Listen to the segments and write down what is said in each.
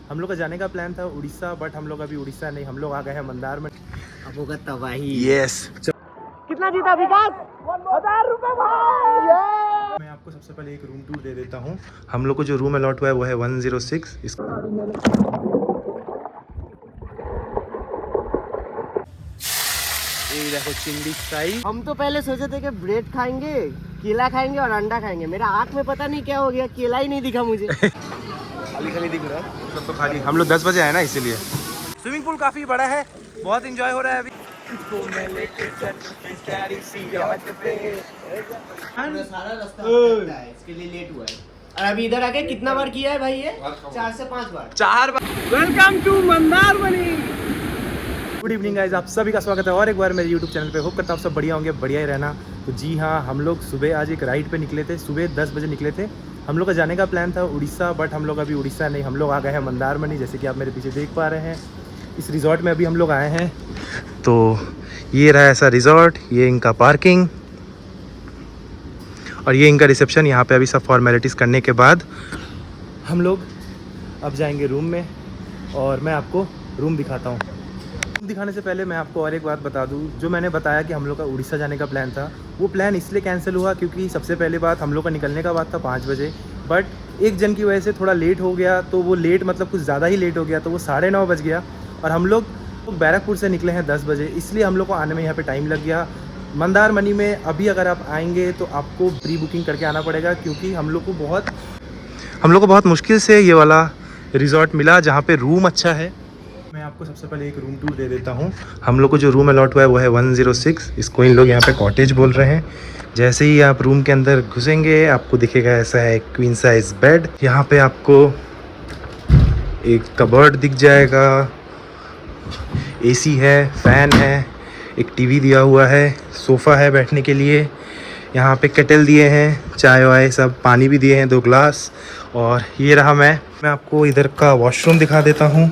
हम लोग का जाने का प्लान था उड़ीसा, बट हम लोग अभी उड़ीसा नहीं, हम लोग आ गए हैं मंदारमनी। अब होगा तबाही। यस। कितना जीता विकास? 1000 रुपए भाई। मैं आपको सबसे पहले एक रूम टूर दे देता हूँ। हम लोग को जो रूम अलॉट हुआ है वो है 106। ये देखो चिंडी फ्राई। हम तो पहले सोचे थे कि ब्रेड खाएंगे, केला खाएंगे और अंडा खाएंगे। मेरा आँख में पता नहीं क्या हो गया, केला ही नहीं दिखा मुझे। खाली खाली दिख रहा है सब तो खाली। हम लोग 10 बजे आए ना इसीलिए। स्विमिंग पूल काफी बड़ा है, बहुत एंजॉय हो रहा है अभी। सारा रास्ता है, इसके लिए लेट हुआ है। और अभी इधर आके कितना बार किया है भाई ये? 4 से 5 बार। 4 बार। Welcome to Mandarmani. Good evening guys, आप सभी का स्वागत है और एक बार मेरे यूट्यूब चैनल पे। होप करता हूँ आप सब बढ़िया होंगे, बढ़िया ही रहना। तो जी हाँ, हम लोग सुबह आज एक राइड पे निकले थे, सुबह 10 बजे निकले थे। हम लोग का जाने का प्लान था उड़ीसा, बट हम लोग अभी उड़ीसा नहीं, हम लोग आ गए हैं मंदारमनी, जैसे कि आप मेरे पीछे देख पा रहे हैं। इस रिजॉर्ट में अभी हम लोग आए हैं। तो ये रहा ऐसा रिजॉर्ट, ये इनका पार्किंग और ये इनका रिसेप्शन। यहाँ पे अभी सब फॉर्मेलिटीज़ करने के बाद हम लोग अब जाएंगे रूम में और मैं आपको रूम दिखाता हूँ। दिखाने से पहले मैं आपको और एक बात बता दूं, जो मैंने बताया कि हम लोग का उड़ीसा जाने का प्लान था, वो प्लान इसलिए कैंसिल हुआ क्योंकि सबसे पहले बात हम लोग का निकलने का बात था 5 बजे, बट एक जन की वजह से थोड़ा लेट हो गया। तो वो लेट मतलब कुछ ज़्यादा ही लेट हो गया, तो वो 9:30 बज गया और हम लोग बैरकपुर से निकले हैं 10 बजे, इसलिए हम लोग को आने में यहाँ पर टाइम लग गया। मंदारमनी में अभी अगर आप आएँगे तो आपको प्री बुकिंग करके आना पड़ेगा, क्योंकि हम लोग को बहुत मुश्किल से ये वाला रिजॉर्ट मिला जहाँ पे रूम अच्छा है। मैं आपको सबसे पहले एक रूम टूर दे देता हूँ। हम लोग को जो रूम अलॉट हुआ है वो है 106। इसको इन लोग यहाँ पे कॉटेज बोल रहे हैं। जैसे ही आप रूम के अंदर घुसेंगे आपको दिखेगा ऐसा है क्वीन साइज बेड। यहाँ पे आपको एक कबर्ड दिख जाएगा, एसी है, फैन है, एक टीवी दिया हुआ है, सोफ़ा है बैठने के लिए, यहाँ पे केटल दिए हैं, चाय वाय सब, पानी भी दिए हैं 2 ग्लास। और ये रहा मैं आपको इधर का वॉशरूम दिखा देता हूँ।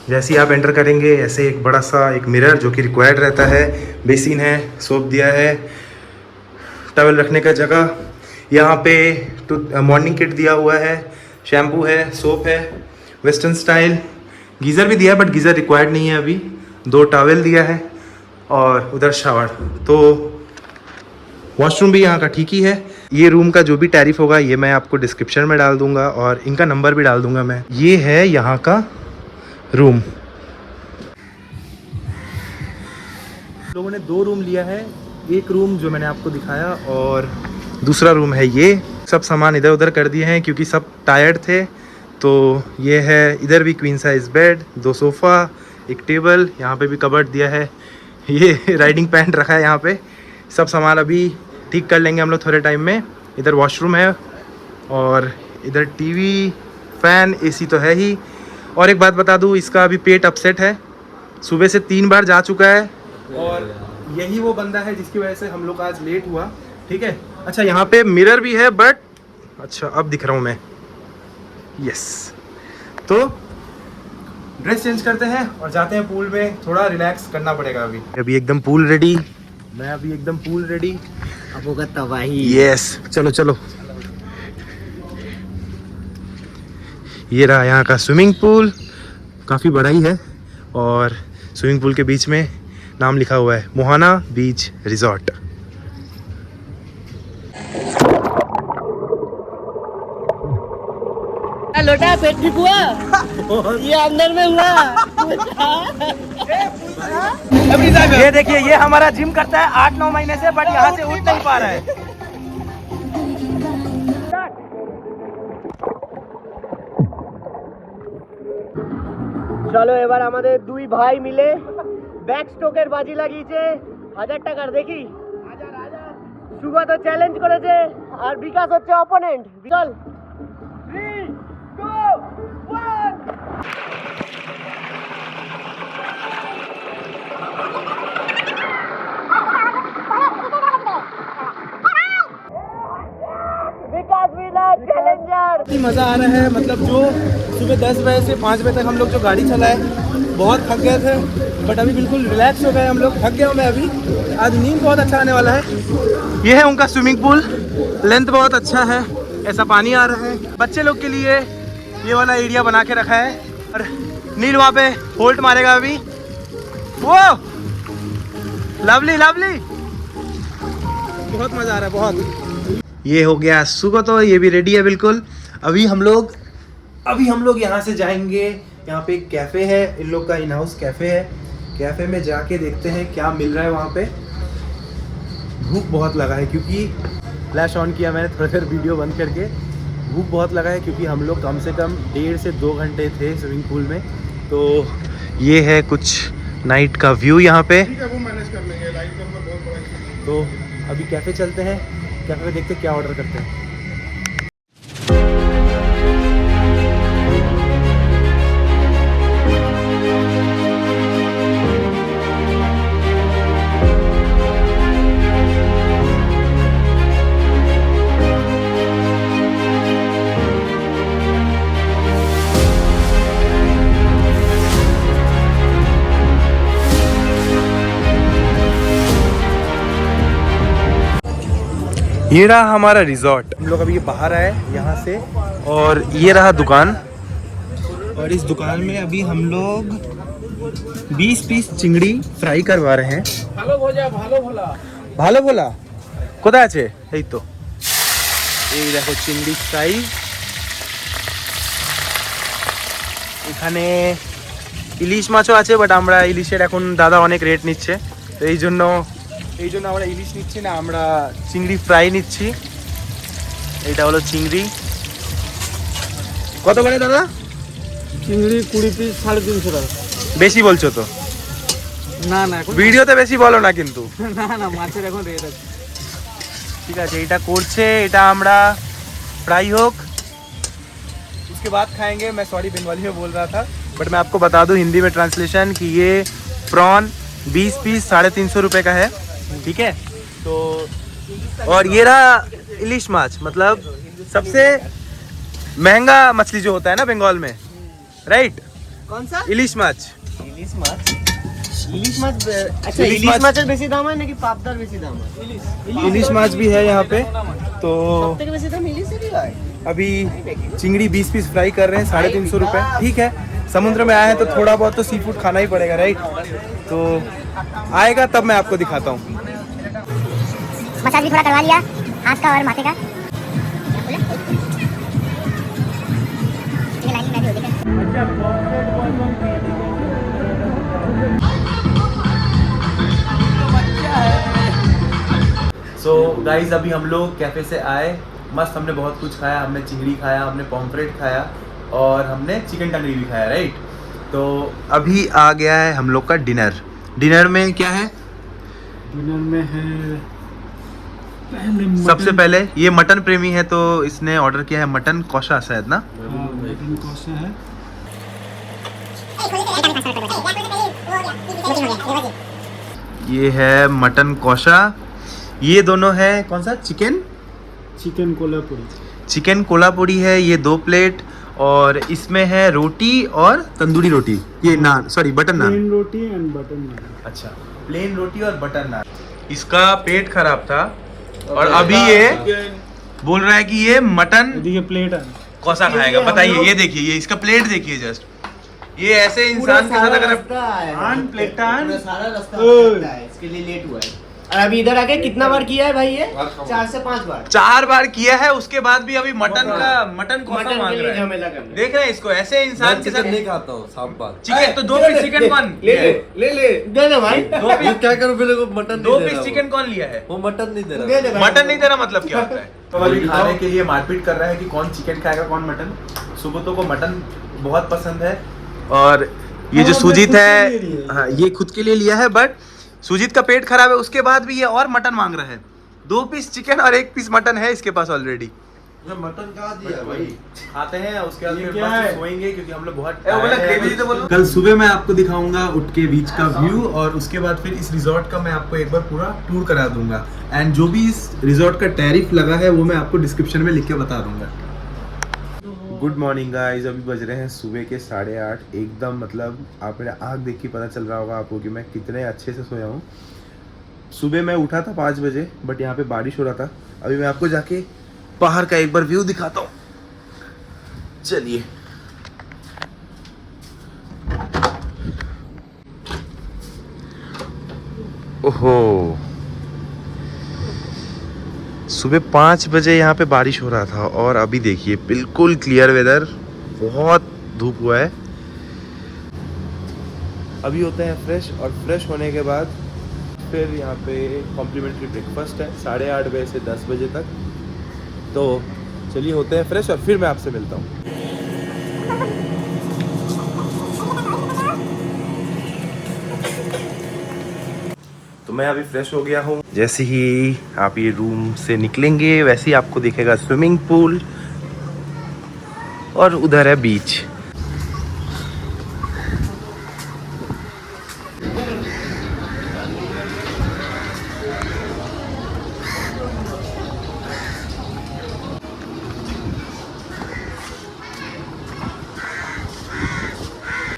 जैसे ही आप एंटर करेंगे ऐसे एक बड़ा सा एक मिरर जो कि रिक्वायर्ड रहता है, बेसिन है, सोप दिया है, टॉवल रखने का जगह, यहाँ पे मॉर्निंग किट दिया हुआ है, शैम्पू है, सोप है, वेस्टर्न स्टाइल, गीज़र भी दिया है बट गीज़र रिक्वायर्ड नहीं है अभी, 2 टॉवल दिया है और उधर शावर। तो वॉशरूम भी यहाँ का ठीक ही है। ये रूम का जो भी टैरिफ होगा ये मैं आपको डिस्क्रिप्शन में डाल दूँगा और इनका नंबर भी डाल दूँगा मैं। ये है यहाँ का रूम। लोगों ने 2 रूम लिया है, एक रूम जो मैंने आपको दिखाया और दूसरा रूम है ये। सब सामान इधर उधर कर दिए हैं क्योंकि सब टायर्ड थे। तो ये है, इधर भी क्वीन साइज बेड, 2 सोफ़ा, एक टेबल, यहाँ पे भी कबर्ड दिया है, ये राइडिंग पैंट रखा है यहाँ पे। सब सामान अभी ठीक कर लेंगे हम लोग थोड़े टाइम में। इधर वॉशरूम है और इधर टीवी, फैन, एसी तो है ही। और एक बात बता दूँ, इसका अभी पेट अपसेट है, सुबह से 3 बार जा चुका है और यही वो बंदा है जिसकी वजह से हम लोग आज लेट हुआ। ठीक है, अच्छा यहाँ पे मिरर भी है बट अच्छा अब दिख रहा हूँ मैं। यस, तो ड्रेस चेंज करते हैं और जाते हैं पूल में, थोड़ा रिलैक्स करना पड़ेगा। अभी एकदम पूल रेडी, मैं अभी एकदम पूल रेडी। अब होगा तबाही। यस, चलो चलो। ये रहा यहाँ का स्विमिंग पूल, काफ़ी बड़ा ही है और स्विमिंग पूल के बीच में नाम लिखा हुआ है मोहाना बीच रिजॉर्ट। लोटा पेट ठीक हुआ? ये अंदर में हुआ। ये देखिए, ये हमारा जिम करता है 8-9 महीने से, बट यहाँ से उठ नहीं पा रहा है। চলো এবার আমাদের 2 ভাই মিলে ব্যাক স্ট্রোকের বাজি লাগিয়েছে। 1000 টাকার দেখি। সুগা তো চ্যালেঞ্জ করেছে আর বিকাশ হচ্ছে অপোনেন্ট। চল 3 2 1। विकास विनर चैलेंजर। मज़ा आ रहा है, मतलब जो सुबह 10 बजे से 5 बजे तक हम लोग जो गाड़ी चलाए, बहुत थक गए थे बट अभी बिल्कुल रिलैक्स हो गए हम लोग। थक गया हूँ मैं अभी, आज नींद बहुत अच्छा आने वाला है। ये है उनका स्विमिंग पूल, लेंथ बहुत अच्छा है, ऐसा पानी आ रहा है। बच्चे लोग के लिए ये वाला एरिया बना के रखा है और नील वहाँ पे होल्ट मारेगा अभी। वो लवली लवली, बहुत मजा आ रहा है बहुत। ये हो गया सुगो, तो ये भी रेडी है बिल्कुल। अभी हम लोग यहाँ से जाएंगे, यहाँ पे एक कैफ़े है, इन लोग का इन हाउस कैफ़े है। कैफ़े में जाके देखते हैं क्या मिल रहा है वहाँ पे। भूख बहुत लगा है क्योंकि फ्लैश ऑन किया मैंने थोड़ी देर वीडियो बंद करके। भूख बहुत लगा है क्योंकि हम लोग कम से कम 1.5 से 2 घंटे थे स्विमिंग पूल में। तो ये है कुछ नाइट का व्यू यहाँ पे। वो मैनेज कर लेंगे, लाइट का बहुत बड़ा। तो अभी कैफ़े चलते हैं, कैफ़े में देखते हैं क्या ऑर्डर करते हैं। ये रहा हमारा रिजॉर्ट। हम लोग अभी बाहर आए यहाँ से और ये रहा दुकान। और इस दुकान में अभी हम लोग 20 पीस चिंगड़ी फ्राई करवा रहे हैं। ভালো ভোলা কোথায় আছে? এই তো, এই দেখো চিংড়ি ফ্রাই। এখানে ইলিশ মাছও আছে, বাট আমরা ইলিশের এখন দাদা অনেক রেট নিচ্ছে, তো এই জন্য আমরা ইলিশ নিচ্ছি না, আমরা চিংড়ি ফ্রাই নিচ্ছি। এটা হলো চিংড়ি। কত করে দাদা? চিংড়ি 20 পিস 350 টাকা। বেশি বলছো তো? না না, ভিডিওতে বেশি বলো না কিন্তু। না না, মাছের এখন রেট আছে। ঠিক আছে, এটা করছে, এটা আমরা फ्राई होक उसके बाद खाएंगे। मैं सॉरी बंगाली में बोल रहा था, बट मैं आपको बता दूं हिंदी में ट्रांसलेशन कि ये प्रॉन 20 पीस 350 रुपये का है, ठीक है। तो और ये रहा इलिश माछ, मतलब सबसे महंगा मछली जो होता है ना बंगाल में, राइट? कौन सा? इलिश माछ। ইলিশ মাছ। अच्छा, ইলিশ মাছের বেশি দাম হয় নাকি পাবদার বেশি দাম হয়? इलिश माछ भी है यहाँ पे। तो সবথেকে বেশি দাম ইলিশেরই হয়। अभी चिंगड़ी 20 पीस फ्राई कर रहे हैं 350 रुपये, ठीक है। समुद्र में आए हैं तो थोड़ा बहुत तो सी फूड खाना ही पड़ेगा, राइट? तो आएगा तब मैं आपको दिखाता हूँ। मसाज भी थोड़ा करवा लिया हाथ का और माथे का। सो गाइज अभी हम लोग कैफ़े से आए, मस्त हमने बहुत कुछ खाया। हमने चिंगड़ी खाया, हमने पॉम्फ्रेट खाया और हमने चिकन टंगड़ी भी खाया, राइट? तो अभी आ गया है हम लोग का डिनर। डिनर में क्या है? डिनर में है सबसे पहले ये मटन प्रेमी है तो इसने ऑर्डर किया है मटन कौशा, शायद ना? मटन कौशा है। ये है मटन कौशा। ये दोनों है कौन सा? चिकन कोल्हापुरी। चिकन कोल्हापुरी है ये 2 प्लेट। और इसमें है रोटी और तंदूरी रोटी, ये naan, sorry butter naan. Plain रोटी एंड बटर नान। अच्छा, प्लेन रोटी और बटर नान। इसका पेट खराब था और अभी ये बोल रहा है कि ये मटन देखिए प्लेट है। कौसा खाएगा, बताइए। ये देखिए, ये इसका प्लेट देखिए जस्ट। ये ऐसे इंसान के साथ अगर प्लेट सारा रास्ता है, इसके लिए लेट हुआ है। और अभी इधर आके कितना बार किया है भाई ये? 4 से 5 बार। 4 बार किया है, उसके बाद भी अभी मटन कौसा मांग रहा है। झमेला करना। देख रहे हैं इसको, ऐसे इंसान के साथ नहीं खाता हूँ 7 बार। चिकन तो 2 पीस चिकन कौन ले दे दे भाई। 2 पीस क्या करूँ फिर? मटन 2 नहीं दे पीस रहा चिकन कौन लिया है? वो मटन नहीं दे दे रहा। दे भाई। मटन नहीं देना मतलब क्या होता है? तो अभी खाने के लिए मारपीट कर रहा है कि कौन चिकन खाएगा कौन मटन। सुबोतो को मटन बहुत पसंद है और ये जो सुजीत है, हाँ, ये खुद के लिए लिया है, बट सुजीत का पेट खराब है, उसके बाद भी ये और मटन मांग रहा है। 2 पीस चिकन और 1 पीस मटन है इसके पास ऑलरेडी। मटन कहाँ दिया भाई? खाते हैं उसके बाद ये फिर क्या बस है? सोएंगे क्योंकि हम लोग बहुत तो कल सुबह मैं आपको दिखाऊंगा उठ के बीच का व्यू और उसके बाद फिर इस रिजॉर्ट का मैं आपको एक बार पूरा टूर करा दूंगा। एंड जो भी इस रिजॉर्ट का टैरिफ लगा है वो मैं आपको डिस्क्रिप्शन में लिख के बता दूंगा। गुड मॉर्निंग गाइस, अभी बज रहे हैं सुबह के 8:30 एकदम। मतलब आप मेरा आँख देख के पता चल रहा होगा आपको कि मैं कितने अच्छे से सोया हूँ। सुबह मैं उठा था 5 बजे, बट यहाँ पे बारिश हो रहा था। अभी मैं आपको जाके बाहर का एक बार व्यू दिखाता हूँ, चलिए। ओहो, सुबह 5 बजे यहाँ पे बारिश हो रहा था और अभी देखिए बिल्कुल क्लियर वेदर, बहुत धूप हुआ है। अभी होते हैं फ्रेश, और फ्रेश होने के बाद फिर यहाँ पे कॉम्प्लीमेंट्री ब्रेकफास्ट है 8:30 बजे से 10 बजे तक। तो चलिए होते हैं फ्रेश और फिर मैं आपसे मिलता हूँ। तो मैं अभी फ्रेश हो गया हूँ। जैसे ही आप ये रूम से निकलेंगे वैसे ही आपको दिखेगा स्विमिंग पूल और उधर है बीच।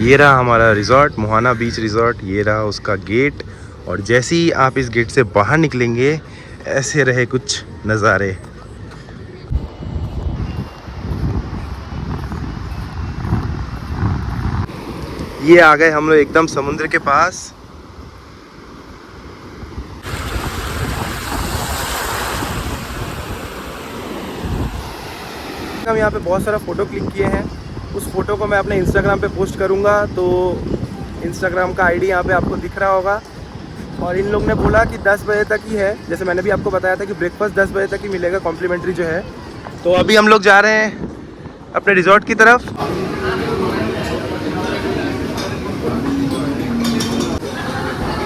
ये रहा हमारा रिजॉर्ट, मोहाना बीच रिजॉर्ट। ये रहा उसका गेट, और जैसे ही आप इस गेट से बाहर निकलेंगे ऐसे रहे कुछ नज़ारे। ये आ गए हम लोग एकदम समुद्र के पास। हम यहाँ पे बहुत सारा फ़ोटो क्लिक किए हैं। उस फोटो को मैं अपने इंस्टाग्राम पे पोस्ट करूँगा, तो इंस्टाग्राम का आईडी यहाँ पे आपको दिख रहा होगा। और इन लोग ने बोला कि 10 बजे तक ही है, जैसे मैंने भी आपको बताया था कि ब्रेकफास्ट 10 बजे तक ही मिलेगा कॉम्प्लीमेंट्री जो है। तो अभी हम लोग जा रहे हैं अपने रिजॉर्ट की तरफ।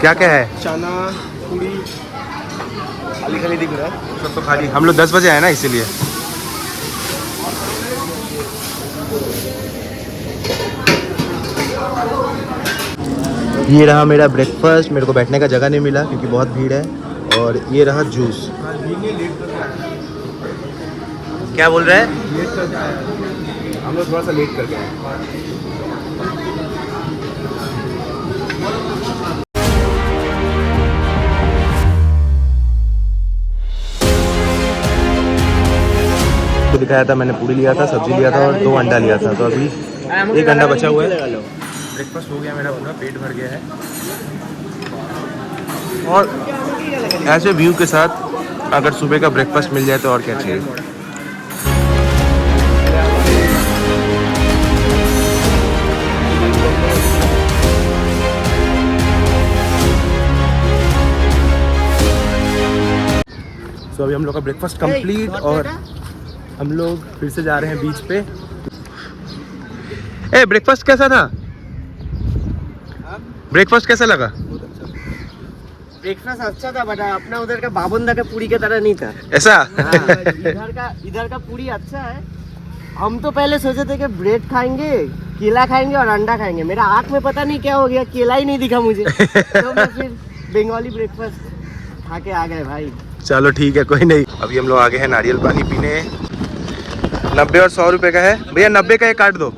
क्या क्या है? चना, पूरी, खाली खाली दिख रहा है सब तो खाली। हम लोग 10 बजे आए ना, इसीलिए। ये रहा मेरा ब्रेकफास्ट। मेरे को बैठने का जगह नहीं मिला क्योंकि बहुत भीड़ है। और ये रहा जूस। क्या बोल रहे हैं? हम लोग थोड़ा सा लेट कर गए। तो दिखाया था मैंने, पूरी लिया था, सब्जी लिया था और 2 अंडा लिया था। तो अभी 1 अंडा बचा हुआ है। ब्रेकफास्ट हो गया मेरा, पूरा पेट भर गया है। और ऐसे व्यू के साथ अगर सुबह का ब्रेकफास्ट मिल जाए तो और क्या चाहिए। तो अभी हम लोग का ब्रेकफास्ट कंप्लीट और हम लोग फिर से जा रहे हैं बीच पे। ब्रेकफास्ट कैसा था? ब्रेकफास्ट कैसा लगा? ब्रेकफास्ट अच्छा था, बट अपना उधर का बाबुंदा का पूरी की तरह नहीं था। ऐसा? इधर का पूरी अच्छा है। हम तो पहले सोचे थे कि ब्रेड खाएंगे, केला खाएंगे और अंडा खाएंगे। मेरा आँख में पता नहीं क्या हो गया, केला ही नहीं दिखा मुझे। तो मैं फिर बंगाली ब्रेकफास्ट खा के आ गए भाई। चलो ठीक है, कोई नहीं। अभी हम लोग आ गए हैं नारियल पानी पीने। 90 और 100 रुपए का है भैया। 90 का एक काट दो।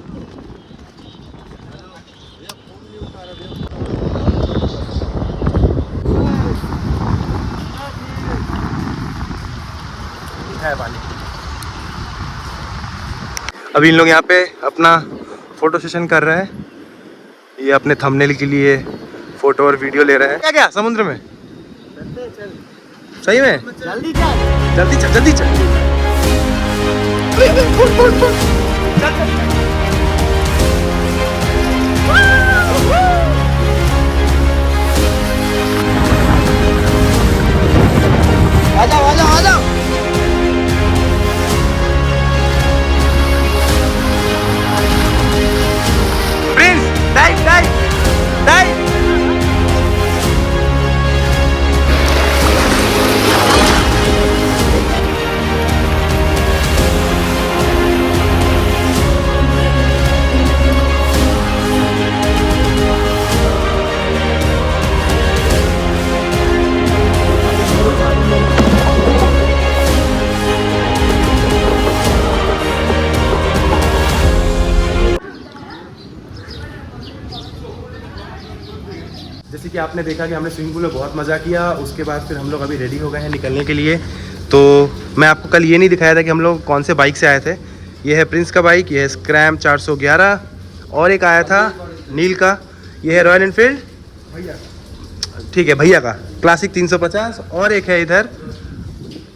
है पानी। अभी इन लोग यहाँ पे अपना फोटो सेशन कर रहे हैं। ये अपने थंबनेल के लिए फोटो और वीडियो ले रहे हैं। क्या क्या समुद्र में? सही में? जल्दी चल, जल्दी चल, जल्दी चल। आ जाओ आ जाओ आ जाओ। Prince, dive dive dive. जैसे कि आपने देखा कि हमने स्विमिंग पूल में बहुत मज़ा किया। उसके बाद फिर हम लोग अभी रेडी हो गए हैं निकलने के लिए। तो मैं आपको कल ये नहीं दिखाया था कि हम लोग कौन से बाइक से आए थे। ये है प्रिंस का बाइक, ये है स्क्रैम 411, और एक आया था नील का, ये है रॉयल एनफील्ड ठीक है भैया का क्लासिक 350, और एक है इधर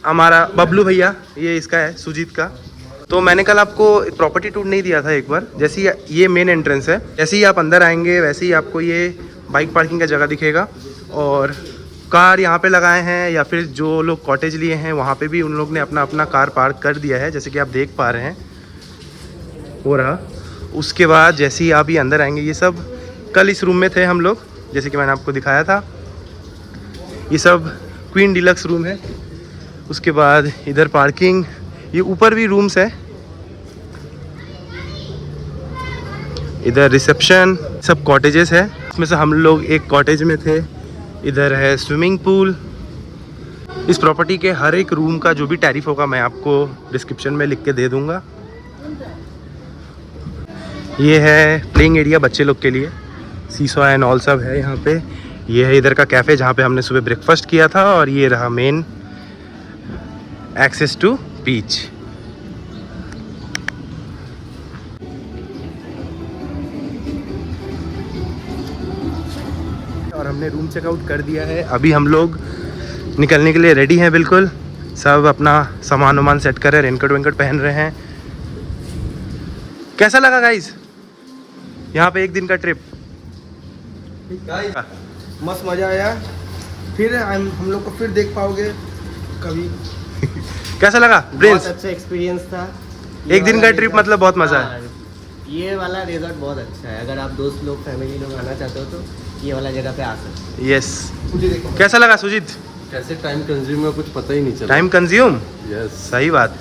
हमारा बबलू भैया, ये इसका है सुजीत का। तो मैंने कल आपको प्रॉपर्टी टूर नहीं दिया था एक बार, जैसे ही ये मेन एंट्रेंस है, जैसे ही आप अंदर आएंगे वैसे ही आपको ये बाइक पार्किंग का जगह दिखेगा, और कार यहाँ पे लगाए हैं, या फिर जो लोग कॉटेज लिए हैं वहाँ पे भी उन लोग ने अपना अपना कार पार्क कर दिया है, जैसे कि आप देख पा रहे हैं हो रहा। उसके बाद जैसे ही आप ये अंदर आएंगे, ये सब कल इस रूम में थे हम लोग, जैसे कि मैंने आपको दिखाया था, ये सब क्वीन डिलक्स रूम है। उसके बाद इधर पार्किंग, ये ऊपर भी रूम्स है, इधर रिसेप्शन, सब कॉटेजेस है। इसमें से हम लोग एक कॉटेज में थे। इधर है स्विमिंग पूल। इस प्रॉपर्टी के हर एक रूम का जो भी टैरिफ होगा मैं आपको डिस्क्रिप्शन में लिख के दे दूंगा। ये है प्लेइंग एरिया बच्चे लोग के लिए, सीसॉ एंड ऑल सब है यहाँ पे। ये है इधर का कैफ़े जहाँ पे हमने सुबह ब्रेकफास्ट किया था, और ये रहा मेन एक्सेस टू बीच। और हमने रूम चेकआउट कर दिया है। अभी हम लोग निकलने के लिए रेडी हैं बिल्कुल। सब अपना सामान वामान सेट कर रहे हैं, रेनकोट वेनकोट पहन रहे हैं। कैसा लगा गाइस यहाँ पे एक दिन का ट्रिप? मस्त मजा आया। फिर हम लोग को फिर देख पाओगे कभी। कैसा लगा प्रिंस? बहुत अच्छा एक्सपीरियंस था। एक दिन का ट्रिप मतलब बहुत मजा है। ये वाला रिजॉर्ट बहुत अच्छा है, अगर आप दोस्त लोग फैमिली लोग आना चाहते हो तो ये वाला जगह पे आ सकते हो। यस। कैसा लगा सुजीत? कैसे टाइम कंज्यूम है कुछ पता ही नहीं चला। टाइम कंज्यूम, यस सही बात।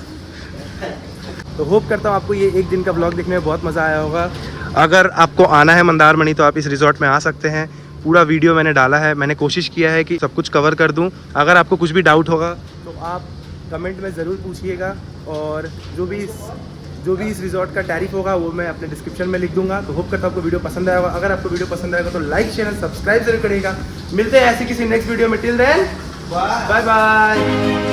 तो होप करता हूँ आपको ये एक दिन का ब्लॉग देखने में बहुत मज़ा आया होगा। अगर आपको आना है मंदारमनी तो आप इस रिजॉर्ट में आ सकते हैं। पूरा वीडियो मैंने डाला है, मैंने कोशिश किया है कि सब कुछ कवर कर दूं। अगर आपको कुछ भी डाउट होगा तो आप कमेंट में ज़रूर पूछिएगा, और जो भी इस रिजॉर्ट का टैरिफ होगा वो मैं अपने डिस्क्रिप्शन में लिख दूंगा। तो होप करता हूँ आपको वीडियो पसंद आएगा। अगर आपको वीडियो पसंद आएगा तो लाइक शेयर सब्सक्राइब जरूर करिएगा। मिलते हैं ऐसी किसी नेक्स्ट वीडियो में। Till then bye bye.